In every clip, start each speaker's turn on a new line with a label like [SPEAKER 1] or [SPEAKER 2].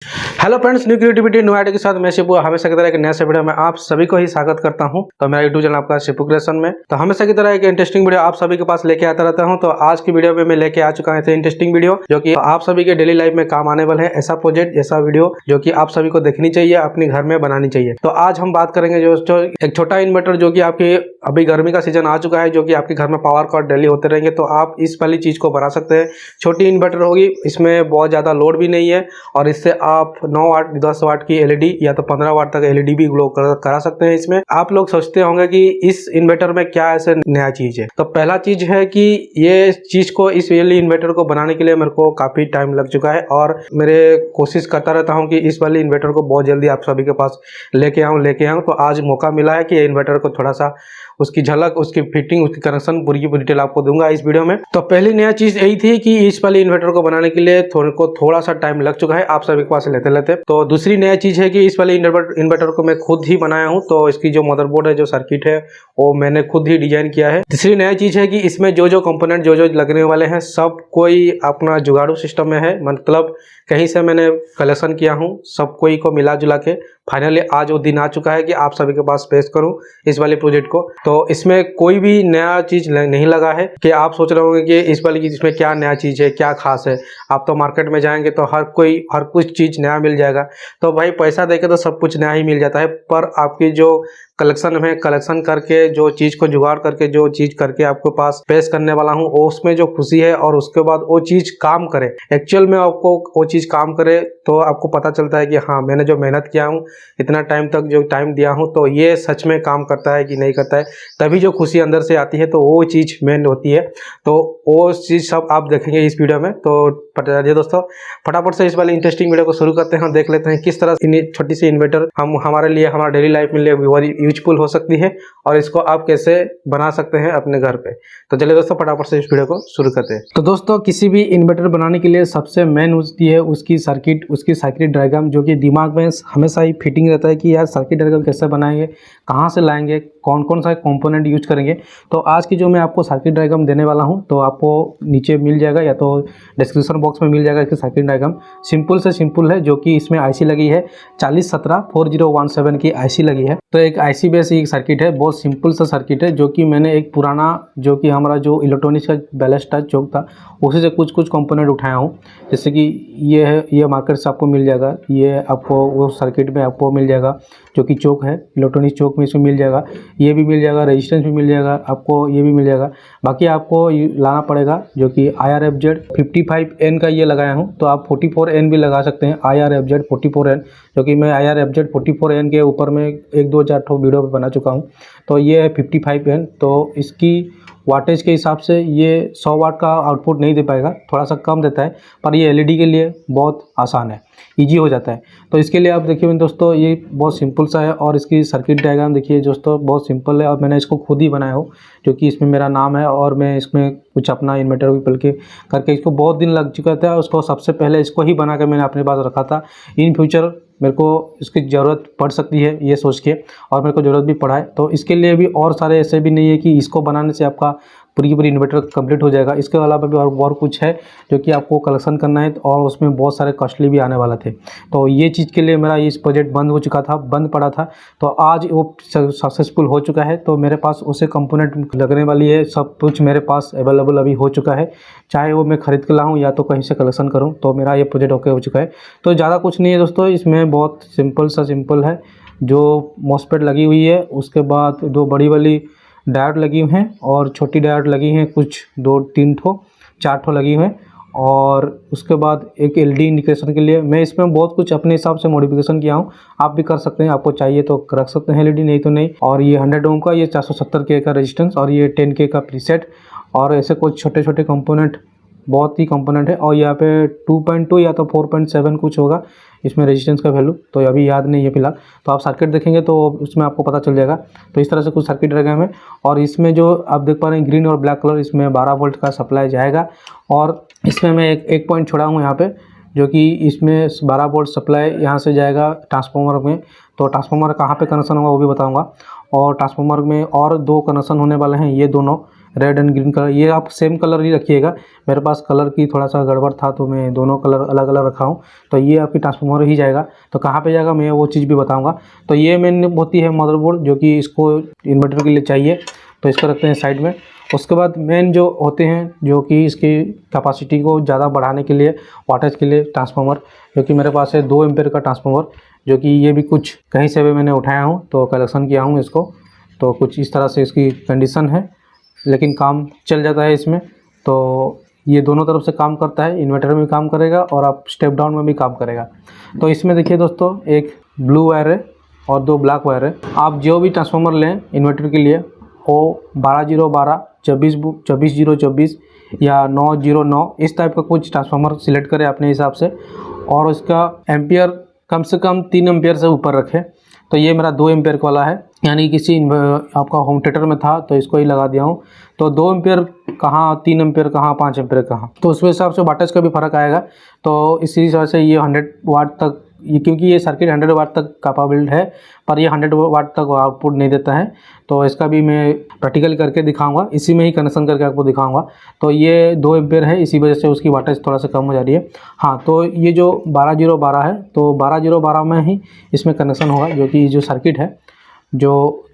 [SPEAKER 1] Hello friends, new creativity new idea के साथ मैं सिपू हमेशा की तरह एक नया से वीडियो में आप सभी को ही स्वागत करता हूं। तो मेरा यूट्यूब चैनल आपका सिपू क्रिएशन में तो हमेशा की तरह एक इंटरेस्टिंग वीडियो आप सभी के पास लेके आता रहता हूं। तो आज की वीडियो में मैं लेके आ चुका है इंटरेस्टिंग वीडियो जो कि आप सभी के डेली लाइफ में काम आने वाले है। ऐसा प्रोजेक्ट, ऐसा वीडियो जो कि आप सभी को देखनी चाहिए, अपने घर में बनानी चाहिए। तो आज हम बात करेंगे जो एक छोटा इन्वर्टर जो कि आपकी अभी गर्मी का सीजन आ चुका है, जो कि आपके घर में पावर कट डेली होते रहेंगे, तो आप इस वाली चीज को बना सकते हैं। छोटी इन्वर्टर होगी, इसमें बहुत ज्यादा लोड भी नहीं है और इससे आप 9 वाट 10 वाट की एलईडी या तो 15 वाट तक एलईडी भी ग्लो करा सकते हैं। इसमें आप लोग सोचते होंगे कि इस इन्वर्टर में क्या ऐसे नया चीज है। तो पहला चीज है कि ये चीज को, इस वाली इन्वर्टर को बनाने के लिए मेरे को काफी टाइम लग चुका है और मेरे कोशिश करता रहता हूँ कि इस वाली इन्वर्टर को बहुत जल्दी आप सभी के पास लेके आऊँ। तो आज मौका मिला है कि ये इन्वर्टर को थोड़ा सा उसकी झलक, उसकी फिटिंग, उसकी कनेक्शन पूरी की पूरी डिटेल आपको दूंगा इस वीडियो में। तो पहली नया चीज यही थी कि इस वाली इन्वर्टर को बनाने के लिए थोड़ा सा टाइम लग चुका है आप सभी के पास लेते। तो दूसरी नया चीज है कि इस वाली इन्वर्टर को मैं खुद ही बनाया हूँ। तो इसकी जो मदरबोर्ड है, जो सर्किट है, वो मैंने खुद ही डिजाइन किया है। तीसरी नया चीज है कि इसमें जो कंपोनेंट जो लगने वाले हैं सब कोई अपना जुगाड़ू सिस्टम में है, मतलब कहीं से मैंने कलेक्शन किया हूँ, सब कोई को मिला जुला के फाइनली आज वो दिन आ चुका है कि आप सभी के पास पेश करूं इस वाले प्रोजेक्ट को। तो इसमें कोई भी नया चीज नहीं लगा है कि आप सोच रहे होंगे कि इस वाली इसमें क्या नया चीज है, क्या खास है। आप तो मार्केट में जाएंगे तो हर कुछ चीज नया मिल जाएगा। तो भाई पैसा देके तो सब कुछ नया ही मिल जाता है, पर आपकी जो कलेक्शन में कलेक्शन करके जो चीज को जुगाड़ करके जो चीज करके आपके पास पेश करने वाला हूँ, उसमें जो खुशी है और उसके बाद वो चीज काम करे, एक्चुअल में आपको वो चीज काम करे, तो आपको पता चलता है कि हाँ, मैंने जो मेहनत किया हूँ, इतना टाइम तक जो टाइम दिया हूँ, तो ये सच में काम करता है कि नहीं करता है। तभी जो खुशी अंदर से आती है, तो वो चीज मेन होती है। तो वो चीज सब आप देखेंगे इस वीडियो में। तो दोस्तों, फटाफट से इस वाली इंटरेस्टिंग वीडियो को शुरू करते हैं। देख लेते हैं किस तरह छोटी सी इन्वर्टर हमारे लिए, हमारे डेली लाइफ में यूजफुल हो सकती है और इसको आप कैसे बना सकते हैं अपने घर पे। तो चलिए दोस्तों, फटाफट से इस वीडियो को शुरू करते हैं। तो दोस्तों, किसी भी इन्वर्टर बनाने के लिए सबसे मेन होती है उसकी सर्किट डायग्राम, जो कि दिमाग में हमेशा ही फिटिंग रहता है कि यार सर्किट डायग्राम कैसे बनाएंगे, कहाँ से लाएंगे, कौन कौन सा कंपोनेंट यूज करेंगे। तो आज की जो मैं आपको सर्किट डायग्राम देने वाला हूँ, तो आपको नीचे मिल जाएगा या तो डिस्क्रिप्शन बॉक्स में मिल जाएगा इसकी सर्किट डायग्राम। सिंपल से सिंपल है, जो कि इसमें आईसी लगी है 4017-4017 की आईसी लगी है। तो एक आईसी बेस एक सर्किट है, बहुत सिंपल सा सर्किट है, जो कि मैंने एक पुराना, जो कि हमारा जो इलेक्ट्रॉनिक्स का बैलेस्टा चौक था, उसी से कुछ कंपोनेंट उठाया हूँ। जैसे कि ये है, ये मार्केट से आपको मिल जाएगा, ये आपको वो सर्किट में आपको मिल जाएगा, जो कि चौक है, इलेक्ट्रॉनिक चौक में इसमें मिल जाएगा। ये भी मिल जाएगा, रेजिस्टेंस भी मिल जाएगा आपको, ये भी मिल जाएगा। बाकी आपको लाना पड़ेगा जो कि IRFZ 55N का ये लगाया हूँ। तो आप 44N भी लगा सकते हैं, IRFZ 44N, जो कि मैं IRFZ 44N के ऊपर में 1-2-4 वीडियो पे बना चुका हूँ। तो ये है 55N। तो इसकी वाटेज के हिसाब से ये 100 वाट का आउटपुट नहीं दे पाएगा, थोड़ा सा कम देता है, पर ये एलईडी के लिए बहुत आसान है, इजी हो जाता है। तो इसके लिए आप देखिए दोस्तों, ये बहुत सिंपल सा है और इसकी सर्किट डायग्राम देखिए दोस्तों, बहुत सिंपल है और मैंने इसको खुद ही बनाया हो, जो कि इसमें मेरा नाम है और मैं इसमें कुछ अपना इन्वर्टर भी पल के करके, इसको बहुत दिन लग चुका था। उसको सबसे पहले इसको ही बना कर मैंने अपने पास रखा था। इन फ्यूचर मेरे को इसकी ज़रूरत पड़ सकती है ये सोच के, और मेरे को ज़रूरत भी पड़ा है। तो इसके लिए भी और सारे ऐसे भी नहीं है कि इसको बनाने से आपका पूरी की पूरी इन्वर्टर कंप्लीट हो जाएगा। इसके अलावा भी और कुछ है जो कि आपको कलेक्शन करना है, और उसमें बहुत सारे कॉस्टली भी आने वाले थे। तो ये चीज़ के लिए मेरा इस प्रोजेक्ट बंद हो चुका था, बंद पड़ा था, तो आज वो सक्सेसफुल हो चुका है। तो मेरे पास उसे कंपोनेंट लगने वाली है, सब कुछ मेरे पास अवेलेबल अभी हो चुका है, चाहे वो मैं खरीद के लाऊँ या तो कहीं से कलेक्शन करूँ। तो मेरा ये प्रोजेक्ट ओके हो चुका है। तो ज़्यादा कुछ नहीं है दोस्तों, इसमें बहुत सिंपल है। जो मॉसफेट लगी हुई है, उसके बाद 2 बड़ी वाली डायोड लगी हुई हैं और छोटी डायोड लगी हैं, कुछ 2-3 ठो 4 ठो लगी हुई हैं, और उसके बाद एक एलईडी इंडिकेशन के लिए मैं इसमें बहुत कुछ अपने हिसाब से मॉडिफिकेशन किया हूँ। आप भी कर सकते हैं, आपको चाहिए तो रख सकते हैं एलईडी, नहीं तो नहीं। और ये 100 ओम का, ये 470K का रेजिस्टेंस, और ये 10K का प्रीसेट, और ऐसे कुछ छोटे छोटे कंपोनेंट, बहुत ही कंपोनेंट है। और यहाँ पे 2.2 या तो 4.7 कुछ होगा इसमें रेजिस्टेंस का वैल्यू, तो अभी याद नहीं है फिलहाल। तो आप सर्किट देखेंगे तो उसमें आपको पता चल जाएगा। तो इस तरह से कुछ सर्किट डायग्राम है, और इसमें जो आप देख पा रहे हैं ग्रीन और ब्लैक कलर, इसमें 12 वोल्ट का सप्लाई जाएगा। और इसमें मैं एक पॉइंट छोड़ा हूँ यहाँ पे, जो कि इसमें 12 वोल्ट सप्लाई यहाँ से जाएगा ट्रांसफार्मर में। तो ट्रांसफार्मर कहाँ पे कनेक्शन होगा वो भी बताऊँगा। और ट्रांसफार्मर में और 2 कनेक्शन होने वाले हैं, ये दोनों रेड एंड ग्रीन कलर, ये आप सेम कलर ही रखिएगा। मेरे पास कलर की थोड़ा सा गड़बड़ था तो मैं दोनों कलर अलग अलग रखा हूँ। तो ये आपकी ट्रांसफार्मर ही जाएगा। तो कहाँ पे जाएगा मैं वो चीज़ भी बताऊँगा। तो ये मेन होती है मदरबोर्ड, जो कि इसको इन्वर्टर के लिए चाहिए, तो इसको रखते हैं साइड में। उसके बाद मेन जो होते हैं, जो कि इसकी कैपेसिटी को ज़्यादा बढ़ाने के लिए, वाटेज के लिए ट्रांसफार्मर, जो कि मेरे पास है 2 एम्पेयर का ट्रांसफार्मर, जो कि ये भी कुछ कहीं से भी मैंने उठाया हूँ तो कलेक्शन किया हूँ इसको। तो कुछ इस तरह से इसकी कंडीशन है, लेकिन काम चल जाता है इसमें। तो ये दोनों तरफ से काम करता है, इन्वर्टर में भी काम करेगा और आप स्टेप डाउन में भी काम करेगा। तो इसमें देखिए दोस्तों, एक ब्लू वायर है और 2 ब्लैक वायर है। आप जो भी ट्रांसफार्मर लें इन्वर्टर के लिए, वो 12012, 24024 या 909 इस टाइप का कुछ ट्रांसफार्मर सिलेक्ट करें अपने हिसाब से, और उसका एम्पियर कम से कम 3 एम्पियर से ऊपर रखें। तो ये मेरा 2 एम्पियर वाला है, यानी किसी आपका होम थिएटर में था तो इसको ही लगा दिया हूँ। तो 2 एम्पियर कहाँ, 3 एम्पियर कहाँ, 5 एम्पियर कहाँ, तो उस हिसाब से वाटेज का भी फ़र्क आएगा। तो इसी हिसाब से ये 100 वाट तक, ये क्योंकि ये सर्किट 100 वाट तक कैपेबल है, पर ये 100 वाट तक आउटपुट नहीं देता है। तो इसका भी मैं प्रैक्टिकल करके दिखाऊंगा, इसी में ही कनेक्शन करके आपको दिखाऊंगा। तो ये 2 एम्पियर है, इसी वजह से उसकी वाटेज थोड़ा सा कम हो जा रही है। हाँ, तो ये जो 12012 है, तो 12012 में ही इसमें कनेक्शन होगा, जो कि जो सर्किट है, जो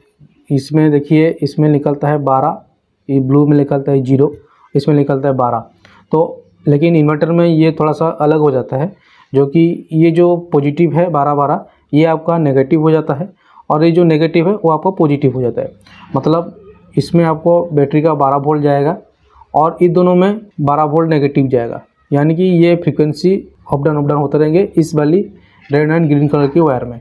[SPEAKER 1] इसमें देखिए, इसमें निकलता है 12, ये ब्लू में निकलता है 0, इसमें निकलता है 12। तो लेकिन इन्वर्टर में ये थोड़ा सा अलग हो जाता है, जो कि ये जो पॉजिटिव है 12-12, ये आपका नेगेटिव हो जाता है, और ये जो नेगेटिव है वो आपका पॉजिटिव हो जाता है। मतलब इसमें आपको बैटरी का 12 वोल्ट जाएगा और इन दोनों में 12 वोल्ट नेगेटिव जाएगा, यानी कि ये फ्रीक्वेंसी अप डाउन होते रहेंगे इस वाली रेड एंड ग्रीन कलर की वायर में।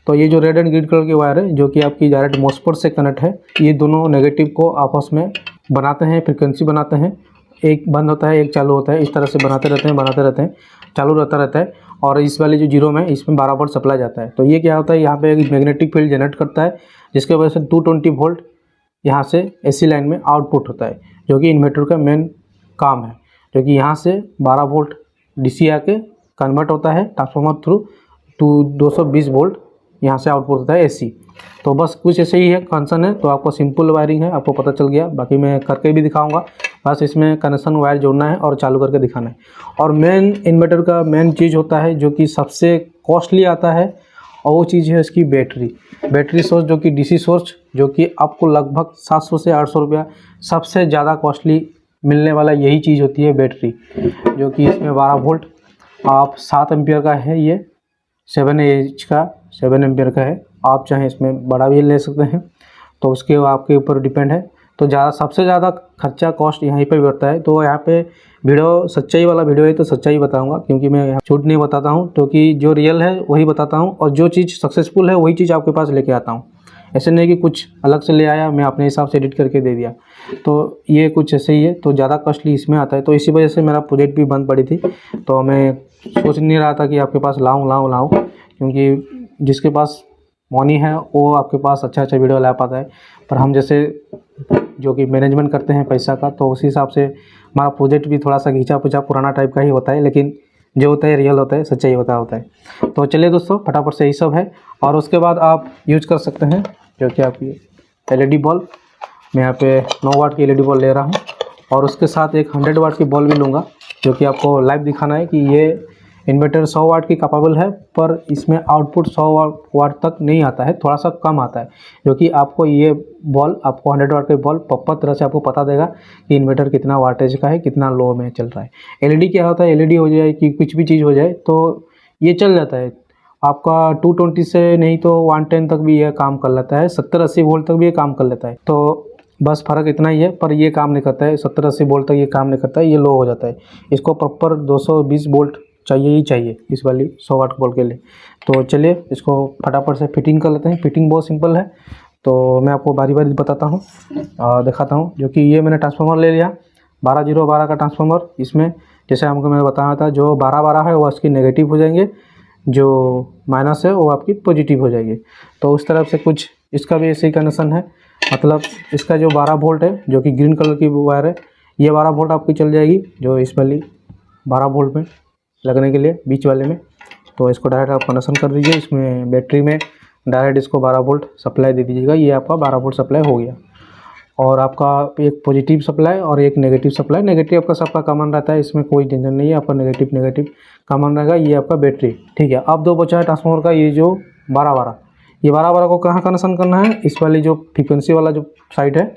[SPEAKER 1] तो ये जो रेड एंड ग्रीन कलर की वायर है, जो कि आपकी डायरेक्ट मॉसफेट से कनेक्ट है, ये दोनों नेगेटिव को आपस में बनाते हैं, फ्रीक्वेंसी बनाते हैं। एक बंद होता है, एक चालू होता है, इस तरह से बनाते रहते हैं, चालू रहता है। और इस वाले जो 0 में, इसमें 12 वोल्ट सप्लाई जाता है। तो ये क्या होता है, यहाँ पे एक मैग्नेटिक फील्ड जनरेट करता है, जिसके वजह से 220 वोल्ट यहाँ से एसी लाइन में आउटपुट होता है, जो कि इन्वर्टर का मेन काम है। जो कि यहाँ से 12 वोल्ट डीसी आके कन्वर्ट होता है ट्रांसफार्मर थ्रू टू 220 वोल्ट, यहाँ से आउटपुट होता है एसी। तो बस कुछ ऐसे ही है, फंक्शन है। तो आपको सिंपल वायरिंग है, आपको पता चल गया। बाकी मैं करके भी दिखाऊंगा, बस इसमें कनेक्शन वायर जोड़ना है और चालू करके दिखाना है। और मेन इन्वर्टर का मेन चीज़ होता है, जो कि सबसे कॉस्टली आता है, और वो चीज़ है इसकी बैटरी सोर्स, जो कि डीसी सोर्स, जो कि आपको लगभग 700 से 800 रुपया सबसे ज़्यादा कॉस्टली मिलने वाला यही चीज़ होती है, बैटरी। जो कि इसमें 12 वोल्ट, आप 7 एम्पियर का है, ये 7 एम्पियर का है। आप चाहें इसमें बड़ा भी ले सकते हैं, तो उसके आपके ऊपर डिपेंड है। तो सबसे ज़्यादा खर्चा कॉस्ट यहीं पे बढ़ता है। तो यहाँ पे वीडियो सच्चाई वाला वीडियो है, तो सच्चाई बताऊंगा, क्योंकि मैं यहाँ झूठ नहीं बताता हूँ, क्योंकि जो रियल है वही बताता हूँ, और जो चीज़ सक्सेसफुल है वही चीज़ आपके पास लेके आता हूँ। ऐसे नहीं कि कुछ अलग से ले आया, मैं अपने हिसाब से एडिट करके दे दिया। तो ये कुछ ऐसे ही है, तो ज़्यादा कॉस्टली इसमें आता है। तो इसी वजह से मेरा प्रोजेक्ट भी बंद पड़ी थी। तो मैं सोच नहीं रहा था कि आपके पास लाऊं, क्योंकि जिसके पास मनी है वो आपके पास अच्छा वीडियो ला पाता है। पर हम जैसे जो कि मैनेजमेंट करते हैं पैसा का, तो उसी हिसाब से हमारा प्रोजेक्ट भी थोड़ा सा घिंचा पिचा पुराना टाइप का ही होता है, लेकिन जो होता है रियल होता है, सच्चाई होता है। तो चलिए दोस्तों, फटाफट से यही सब है। और उसके बाद आप यूज कर सकते हैं, जो कि आपकी LED बल्ब, मैं यहाँ पे 9 वाट की LED बल्ब ले रहा हूँ, और उसके साथ एक 100 वाट की बल्ब भी लूँगा, जो कि आपको लाइव दिखाना है कि ये इन्वर्टर 100 वाट की कैपेबल है, पर इसमें आउटपुट 100 वाट तक नहीं आता है, थोड़ा सा कम आता है। जो कि आपको ये बल्ब, आपको 100 वाट के बल्ब प्रॉपर तरह से आपको पता देगा कि इन्वर्टर कितना वाटेज का है, कितना लो में चल रहा है। LED क्या होता है, LED हो जाए कि कुछ भी चीज़ हो जाए तो ये चल जाता है आपका 220 से नहीं तो 110 तक भी ये काम कर लेता है, 70-80 वोल्ट तक भी ये काम कर लेता है। तो बस फ़र्क इतना ही है, पर ये काम नहीं करता है 70-80 वोल्ट तक, ये काम नहीं करता है, ये लो हो जाता है। इसको प्रॉपर 220 वोल्ट चाहिए ही चाहिए इस वाली 100 वाट बल्ब के लिए। तो चलिए इसको फटाफट से फिटिंग कर लेते हैं। फिटिंग बहुत सिंपल है, तो मैं आपको बारी बारी बताता हूँ और दिखाता हूँ। जो कि ये मैंने ट्रांसफार्मर ले लिया 12012 का ट्रांसफार्मर। इसमें जैसे हमको मैंने बताया था, जो 12-12 है वो इसकी नेगेटिव हो जाएंगे, जो माइनस है वो आपकी पॉजिटिव हो जाएगी। तो उस तरफ से कुछ इसका भी ऐसे ही कनेक्शन है। मतलब इसका जो 12 वोल्ट है, जो कि ग्रीन कलर की वायर है, ये 12 वोल्ट आपकी चल जाएगी, जो इस वाली 12 वोल्ट में लगने के लिए बीच वाले में। तो इसको डायरेक्ट आप कनेक्शन कर दीजिए, इसमें बैटरी में डायरेक्ट इसको 12 वोल्ट सप्लाई दे दीजिएगा। ये आपका 12 वोल्ट सप्लाई हो गया। और आपका एक पॉजिटिव सप्लाई और एक नेगेटिव सप्लाई। नेगेटिव आपका सबका कॉमन रहता है, इसमें कोई टेंशन नहीं है, आपका नेगेटिव कॉमन रहेगा। ये आपका बैटरी, ठीक है। अब दो बचा है ट्रांसफार्मर का, ये जो 12-12, ये 12-12 को कहाँ कनेक्शन करना है, इस वाली जो फ्रीक्वेंसी वाला जो साइड है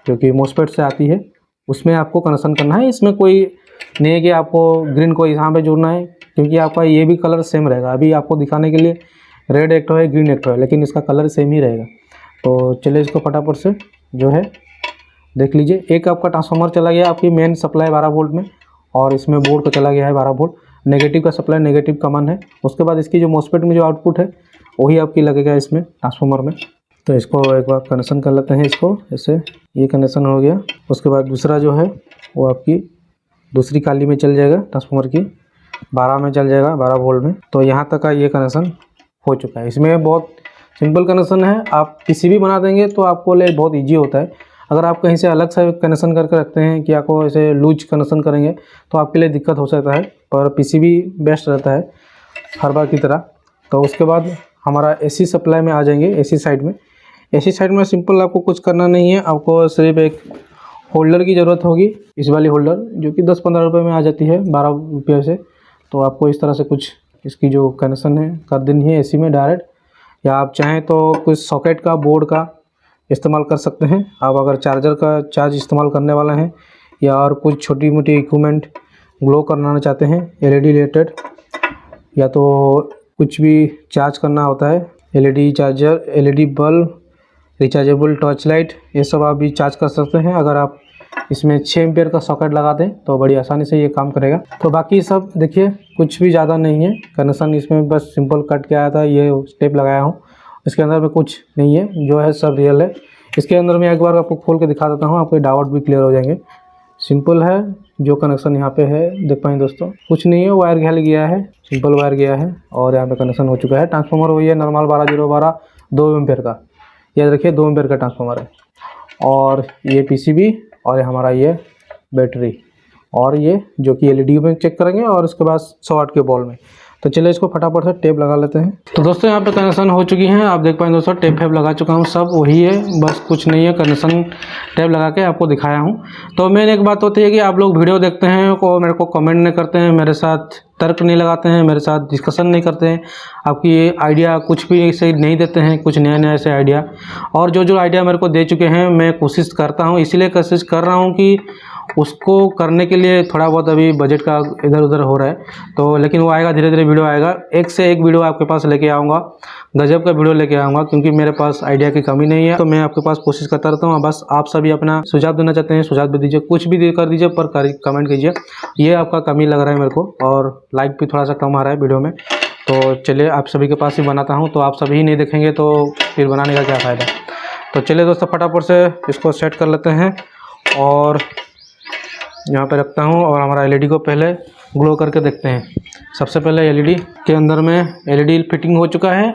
[SPEAKER 1] जो कि मोस्फेट से आती है, उसमें आपको कनेक्शन करना है। इसमें कोई नहीं है कि आपको ग्रीन को यहाँ पे जोड़ना है, क्योंकि आपका ये भी कलर सेम रहेगा। अभी आपको दिखाने के लिए रेड एक तो है, ग्रीन एक तो है, लेकिन इसका कलर सेम ही रहेगा। तो चलिए इसको फटाफट से जो है देख लीजिए। एक आपका ट्रांसफार्मर चला गया आपकी मेन सप्लाई 12 वोल्ट में, और इसमें बोर्ड का चला गया है 12 वोल्ट। नेगेटिव का सप्लाई नेगेटिव कॉमन है। उसके बाद इसकी जो मॉस्फेट में जो आउटपुट है वही आपकी लगेगा इसमें ट्रांसफार्मर में। तो इसको एक बार कनेक्शन कर लेते हैं, इसको ऐसे, ये कनेक्शन हो गया। उसके बाद दूसरा जो है वो आपकी दूसरी काली में चल जाएगा, ट्रांसफार्मर की 12 में चल जाएगा, 12 वोल्ट में। तो यहाँ तक का ये कनेक्शन हो चुका है। इसमें बहुत सिंपल कनेक्शन है, आप किसी भी बना देंगे तो आपको लिए बहुत ईजी होता है। अगर आप कहीं से अलग से कनेक्शन करके रखते हैं कि आपको ऐसे लूज कनेक्शन करेंगे तो आपके लिए दिक्कत हो सकता है, पर पीसीबी बेस्ट रहता है हर बार की तरह। तो उसके बाद हमारा एसी सप्लाई में आ जाएंगे। एसी साइड में सिंपल आपको कुछ करना नहीं है, आपको सिर्फ एक होल्डर की ज़रूरत होगी, इस वाली होल्डर जो कि 10-15 रुपये में आ जाती है, 12 रुपये से। तो आपको इस तरह से कुछ इसकी जो कनेक्शन है कर देनी है एसी में डायरेक्ट, या आप चाहें तो कुछ सॉकेट का बोर्ड का इस्तेमाल कर सकते हैं। आप अगर चार्जर का चार्ज इस्तेमाल करने वाला हैं या और कुछ छोटी मोटी इक्विपमेंट ग्लो करना चाहते हैं एलईडी रिलेटेड, या तो कुछ भी चार्ज करना होता है, LED charger, LED bulb, rechargeable torch light, ये सब आप भी चार्ज कर सकते हैं। अगर आप इसमें 6 एम्पियर का सॉकेट लगा दें तो बड़ी आसानी से ये काम करेगा। तो बाकी सब देखिए कुछ भी ज़्यादा नहीं है कनेक्शन, इसमें बस सिंपल कट के आया था, ये स्टेप लगाया हूँ। इसके अंदर में कुछ नहीं है, जो है सब रियल है। इसके अंदर में एक बार आपको खोल के दिखा देता हूँ, आपके डाउट भी क्लियर हो जाएंगे। सिंपल है जो कनेक्शन यहाँ पे है, देख पाएँ दोस्तों, कुछ नहीं है। वायर घल गया है, सिंपल वायर गया है और यहाँ पे कनेक्शन हो चुका है। ट्रांसफार्मर वही है नॉर्मल 12012 2 एम्पियर का, याद रखिए 2 एम्पियर का ट्रांसफार्मर है। और ये पीसीबी और ये हमारा ये बैटरी, और ये जो कि एलईडी में चेक करेंगे, और उसके बाद 100 वाट के बॉल में। तो चलिए इसको फटाफट से टेप लगा लेते हैं। तो दोस्तों यहाँ पे कनेक्शन हो चुकी हैं, आप देख पाएँ दोस्तों, टेप लगा चुका हूँ, सब वही है, बस कुछ नहीं है। कनेक्शन टेप लगा के आपको दिखाया हूँ। तो मेन एक बात होती है कि आप लोग वीडियो देखते हैं को मेरे को कमेंट नहीं करते हैं, मेरे साथ तर्क नहीं लगाते हैं, मेरे साथ डिस्कशन नहीं करते हैं, आपकी आइडिया कुछ भी सही नहीं देते हैं, कुछ नया ऐसे आइडिया। और जो आइडिया मेरे को दे चुके हैं मैं कोशिश करता हूँ, इसीलिए कोशिश कर रहा हूँ कि उसको करने के लिए थोड़ा बहुत अभी बजट का इधर उधर हो रहा है, तो लेकिन वो आएगा, धीरे धीरे वीडियो आएगा। एक से एक वीडियो आपके पास लेके आऊँगा, गजब का वीडियो लेके आऊँगा, क्योंकि मेरे पास आइडिया की कमी नहीं है। तो मैं आपके पास कोशिश करता रहता हूँ। बस आप सभी अपना सुझाव देना चाहते हैं, सुझाव भी दीजिए, कुछ भी कर दीजिए, पर कमेंट कीजिए। ये आपका कमी लग रहा है मेरे को, और लाइक भी थोड़ा सा कम आ रहा है वीडियो में। तो चलिए आप सभी के पास ही बनाता हूँ, तो आप सभी ही नहीं देखेंगे तो फिर बनाने का क्या फ़ायदा। तो चलिए दोस्तों फटाफट से इसको सेट कर लेते हैं, और यहाँ पे रखता हूँ, और हमारा एलईडी को पहले ग्लो करके देखते हैं। सबसे पहले एलईडी के अंदर में एलईडी फिटिंग हो चुका है,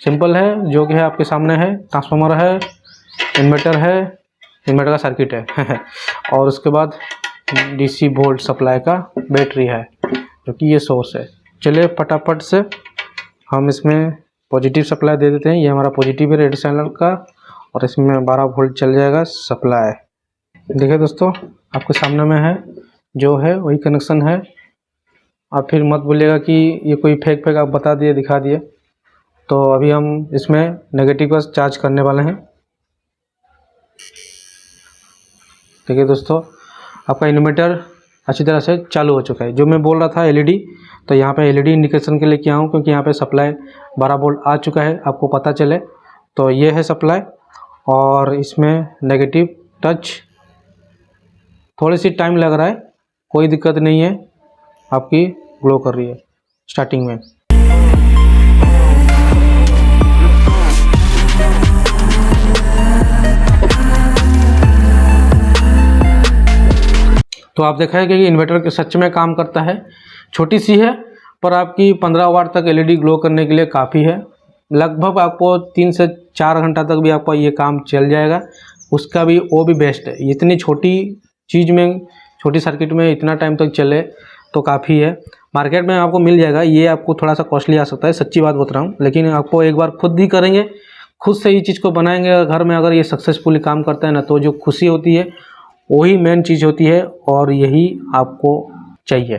[SPEAKER 1] सिंपल है, जो कि है आपके सामने है। ट्रांसफार्मर है, इन्वर्टर है, इन्वर्टर का सर्किट है और उसके बाद डीसी वोल्ट सप्लाई का बैटरी है, जो कि ये सोर्स है। चलिए फटाफट से हम इसमें पॉजिटिव सप्लाई दे देते हैं। ये हमारा पॉजिटिव है रेड चैनल का, और इसमें 12 वोल्ट चल जाएगा सप्लाई। देखिए दोस्तों आपके सामने में है, जो है वही कनेक्शन है। आप फिर मत बोलिएगा कि ये कोई फेक आप बता दिए, दिखा दिए। तो अभी हम इसमें नेगेटिव का चार्ज करने वाले हैं। देखिए दोस्तों आपका इन्वर्टर अच्छी तरह से चालू हो चुका है। जो मैं बोल रहा था एलईडी, तो यहाँ पे एलईडी इंडिकेशन के लिए किया हूँ, क्योंकि यहाँ पे सप्लाई 12 वोल्ट आ चुका है, आपको पता चले। तो ये है सप्लाई, और इसमें नेगेटिव टच, थोड़ी सी टाइम लग रहा है, कोई दिक्कत नहीं है, आपकी ग्लो कर रही है स्टार्टिंग में। तो आप देखा है कि इन्वर्टर के सच में काम करता है। छोटी सी है, पर आपकी 15 वाट तक एलईडी ग्लो करने के लिए काफ़ी है। लगभग आपको 3 से 4 घंटा तक भी आपका ये काम चल जाएगा, उसका भी वो भी बेस्ट है। इतनी छोटी चीज़ में, छोटी सर्किट में इतना टाइम तक चले तो काफ़ी है। मार्केट में आपको मिल जाएगा, ये आपको थोड़ा सा कॉस्टली आ सकता है, सच्ची बात बता रहा हूँ, लेकिन आपको एक बार खुद ही करेंगे खुद से ही चीज़ को बनाएंगे घर में, अगर ये सक्सेसफुली काम करता है ना, तो जो खुशी होती है वही मेन चीज़ होती है और यही आपको चाहिए।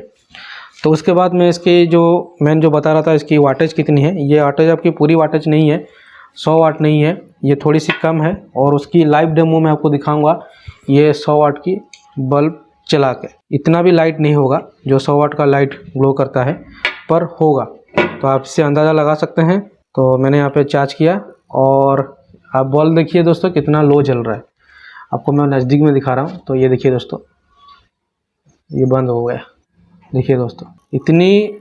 [SPEAKER 1] तो उसके बाद मैं इसकी जो मेन जो बता रहा था, इसकी वाटेज कितनी है। ये वाटेज आपकी पूरी वाटेज नहीं है, 100 वाट नहीं है, ये थोड़ी सी कम है। और उसकी लाइव डेमो में आपको दिखाऊंगा ये 100 वाट की बल्ब चला के। इतना भी लाइट नहीं होगा जो 100 वाट का लाइट ग्लो करता है, पर होगा। तो आप इससे अंदाज़ा लगा सकते हैं। तो मैंने यहाँ पे चार्ज किया और आप बल्ब देखिए दोस्तों कितना लो जल रहा है। आपको मैं नज़दीक में दिखा रहा हूँ। तो ये देखिए दोस्तों, ये बंद हो गया। देखिए दोस्तों, इतनी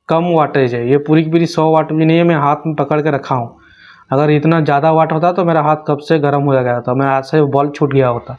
[SPEAKER 1] कम वाटेज है। ये पूरी की पूरी 100 वाट भी नहीं है। मैं हाथ में पकड़ के रखा हूँ। अगर इतना ज़्यादा वाट होता तो मेरा हाथ कब से गर्म हो गया था, मेरा हाथ से बल्ब छूट गया होता।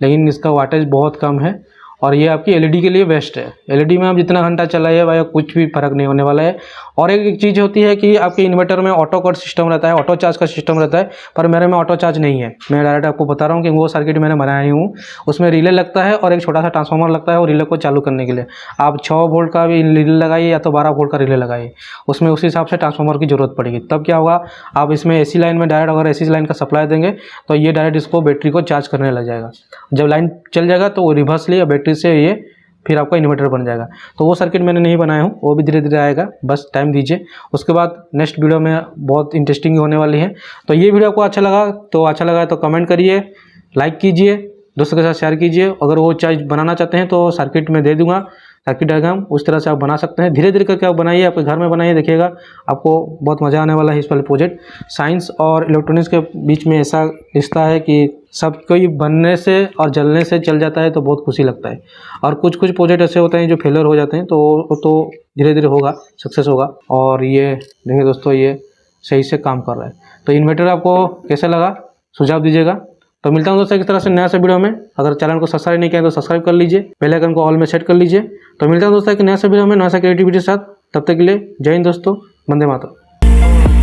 [SPEAKER 1] लेकिन इसका वाटेज बहुत कम है और ये आपकी एलईडी के लिए बेस्ट है। एलईडी में आप जितना घंटा चलाइए भाई, कुछ भी फ़र्क नहीं होने वाला है। और एक चीज़ होती है कि आपके इन्वर्टर में ऑटो कट सिस्टम रहता है, ऑटो चार्ज का सिस्टम रहता है, पर मेरे में ऑटो चार्ज नहीं है। मैं डायरेक्ट आपको बता रहा हूँ कि वो सर्किट मैंने बनाया हूँ, उसमें रिले लगता है और एक छोटा सा ट्रांसफार्मर लगता है और रिले को चालू करने के लिए। आप 6 वोल्ट का भी रिले लगाइए या तो 12 वोल्ट का रिले लगाइए, उसमें उस हिसाब से ट्रांसफार्मर की ज़रूरत पड़ेगी। तब क्या होगा, आप इसमें एसी लाइन में डायरेक्ट अगर एसी लाइन का सप्लाई देंगे तो ये डायरेक्ट इसको बैटरी को चार्ज करने लग जाएगा। जब लाइन चल जाएगा तो वो रिवर्सली बैटरी से ये फिर आपका इन्वर्टर बन जाएगा। तो वो सर्किट मैंने नहीं बनाया हूँ, वो भी धीरे धीरे आएगा, बस टाइम दीजिए। उसके बाद नेक्स्ट वीडियो में बहुत इंटरेस्टिंग होने वाली है। तो ये वीडियो आपको अच्छा लगा तो कमेंट करिए, लाइक कीजिए, दोस्तों के साथ शेयर कीजिए। अगर वो चीज़ बनाना चाहते हैं तो सर्किट में दे दूंगा, सर्किट डायग्राम, उस तरह से आप बना सकते हैं। धीरे धीरे करके आप बनाइए, आपके घर में बनाइए, देखिएगा आपको बहुत मज़ा आने वाला है इस वाले प्रोजेक्ट। साइंस और इलेक्ट्रॉनिक्स के बीच में ऐसा रिश्ता है कि सब कोई बनने से और जलने से चल जाता है तो बहुत खुशी लगता है। और कुछ कुछ प्रोजेक्ट ऐसे होते हैं जो फेलियर हो जाते हैं, तो धीरे धीरे होगा, सक्सेस होगा। और ये देखिए दोस्तों, ये सही से काम कर रहा है। तो इन्वर्टर आपको कैसा लगा, सुझाव दीजिएगा। तो मिलता हूँ दोस्तों इस तरह से नया से वीडियो में। अगर चैनल को सब्सक्राइब नहीं किया तो सब्सक्राइब कर लीजिए, बेल आइकन को ऑल में सेट कर लीजिए। तो मिलता हूँ दोस्तों एक नया से वीडियो में, नया सा क्रिएटिविटी के साथ। तब तक के लिए जय हिंद दोस्तों, वंदे मातरम।